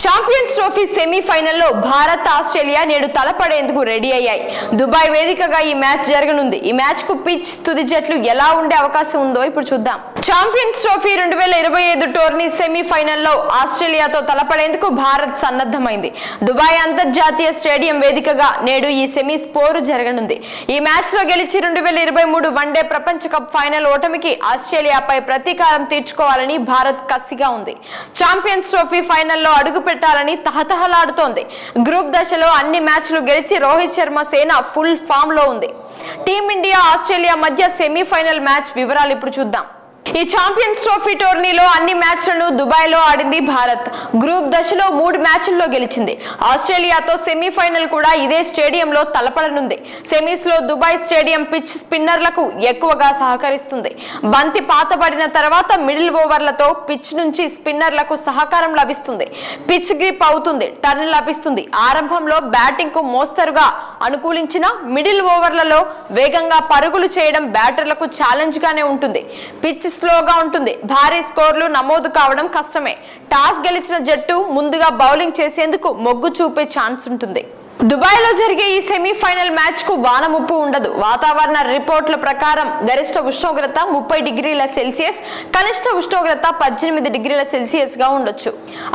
Champions trophy సెమీఫైనల్లో Bharat Australia నేడు తలపడేందుకు ready అయ్యాయి. దుబాయ్ వేదికగా ఈ మ్యాచ్ జరగనుంది. ఈ మ్యాచ్ కు పిచ్ తుది జట్లు ఎలా ఉండే అవకాశం ఉందో ఇప్పుడు చూద్దాం. ఛాంపియన్స్ ట్రోఫీ 2025 టోర్నీ సెమీఫైనల్లో ఆస్ట్రేలియాతో తలపడేందుకు భారత్ సన్నద్ధమైంది. దుబాయ్ అంతర్జాతీయ స్టేడియం వేదికగా నేడు ఈ సెమీస్ పోరు జరగనుంది. ఈ మ్యాచ్ లో గెలిచి 2023 వన్డే ప్రపంచ కప్ ఫైనల్ ఓటమికి ఆస్ట్రేలియాపై ప్రతీకారం తీర్చుకోవాలని భారత్ కసిగా ఉంది. ఛాంపియన్స్ ట్రోఫీ ఫైనల్లో అడుగు పెట్టాలని తహతహలాడుతోంది. గ్రూప్ దశలో అన్ని మ్యాచ్లు గెలిచి రోహిత్ శర్మ సేన ఫుల్ ఫామ్ లో ఉంది. టీమిండియా ఆస్ట్రేలియా మధ్య సెమీఫైనల్ మ్యాచ్ వివరాలు ఇప్పుడు చూద్దాం. ఈ ఛాంపియన్స్ ట్రోఫీ టోర్నీలో అన్ని మ్యాచ్లను దుబాయ్ లో ఆడింది భారత్. గ్రూప్ దశలో 3 మ్యాచ్ల్లో గెలిచింది. ఆస్ట్రేలియాతో సెమీఫైనల్ కూడా ఇదే స్టేడియంలో తలపడనుంది. సెమీస్ లో దుబాయ్ స్టేడియం పిచ్ స్పిన్నర్లకు ఎక్కువగా సహకరిస్తుంది. బంతి పాతబడిన తర్వాత మిడిల్ ఓవర్లతో పిచ్ నుంచి స్పిన్నర్లకు సహకారం లభిస్తుంది. పిచ్ గ్రిప్ అవుతుంది, టర్న్ లభిస్తుంది. ఆరంభంలో బ్యాటింగ్ కు మోస్తరుగా అనుకూలించిన మిడిల్ ఓవర్లలో వేగంగా పరుగులు చేయడం బ్యాటర్లకు ఛాలెంజ్ గానే ఉంటుంది. పిచ్ స్లోగా ఉంటుంది. భారీ స్కోర్లు నమోదు కావడం కష్టమే. టాస్ గెలిచిన జట్టు ముందుగా బౌలింగ్ చేసేందుకు మొగ్గు చూపే ఛాన్స్ ఉంటుంది. దుబాయ్ లో జరిగే ఈ సెమీఫైనల్ మ్యాచ్ కు వాన ముప్పు ఉండదు. వాతావరణ రిపోర్ట్ల ప్రకారం గరిష్ట ఉష్ణోగ్రత 30 డిగ్రీల సెల్సియస్, కనిష్ట ఉష్ణోగ్రత 18 డిగ్రీల సెల్సియస్ గా ఉండొచ్చు.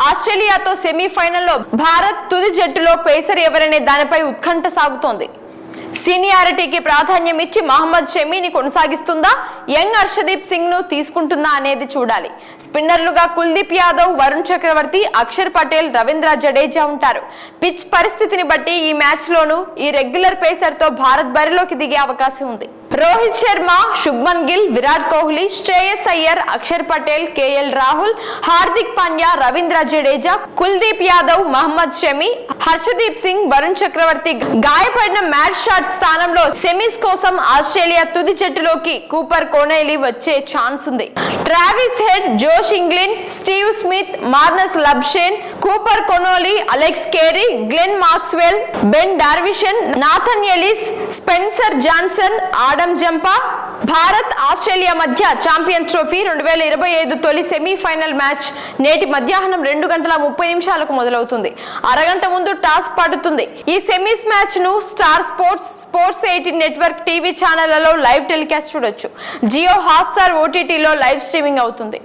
ఆస్ట్రేలియాతో సెమీఫైనల్లో భారత్ తుది జట్టులో పేసర్ ఎవరనే దానిపై ఉత్కంఠ సాగుతోంది. సీనియారిటీకి ప్రాధాన్యం ఇచ్చి మహమ్మద్ షమీని కొనసాగిస్తుందా, యంగ్ హర్షదీప్ సింగ్ ను తీసుకుంటుందా అనేది చూడాలి. స్పిన్నర్లుగా కుల్దీప్ యాదవ్, వరుణ్ చక్రవర్తి, అక్షర్ పటేల్, రవీంద్ర జడేజా ఉంటారు. పిచ్ పరిస్థితిని బట్టి ఈ మ్యాచ్ లోనూ ఈ రెగ్యులర్ పేసర్ తో భారత్ బరిలోకి దిగే అవకాశం ఉంది. రోహిత్ శర్మ, శుభ్మన్ గిల్, విరాట్ కోహ్లీ, శ్రేయస్ అయ్యర్, అక్షర్ పటేల్, కేఎల్ రాహుల్, హార్దిక్ పాండ్యా, రవీంద్ర జడేజా, కుల్దీప్ యాదవ్, మహమ్మద్ షమి, హర్షదీప్ సింగ్, వరుణ్ చక్రవర్తి గాయపడిన మ్యాచ్ షాట్ స్థానంలో సెమీస్ కోసం ఆస్ట్రేలియా తుది జట్టులోకి కూపర్ కోనెలీ వచ్చే ఛాన్స్ ఉంది. Travis Head, Josh Inglis, Steve Smith, Marnus Labuschagne, Cooper Connolly, Alex Carey, Glenn Maxwell, Ben Dwarshuis, Nathan Ellis, Spencer Johnson, Adam Zampa. Bharat Australia మధ్య ఛాంపియన్స్ ట్రోఫీ 2025 తొలి semifinal match నేటి మధ్యాహ్నం 2:30 మొదలవుతుంది. అరగంట ముందు టాస్ పడుతుంది. ఈ సెమీస్ మ్యాచ్ ను స్టార్ స్పోర్ట్స్ 18 నెట్వర్క్ టీవీ ఛానళ్లలో లైవ్ టెలికాస్ట్ చూడొచ్చు. జియో హాట్స్టార్ ఓటీటీలో లైవ్ స్ట్రీమింగ్ అవుతుంది.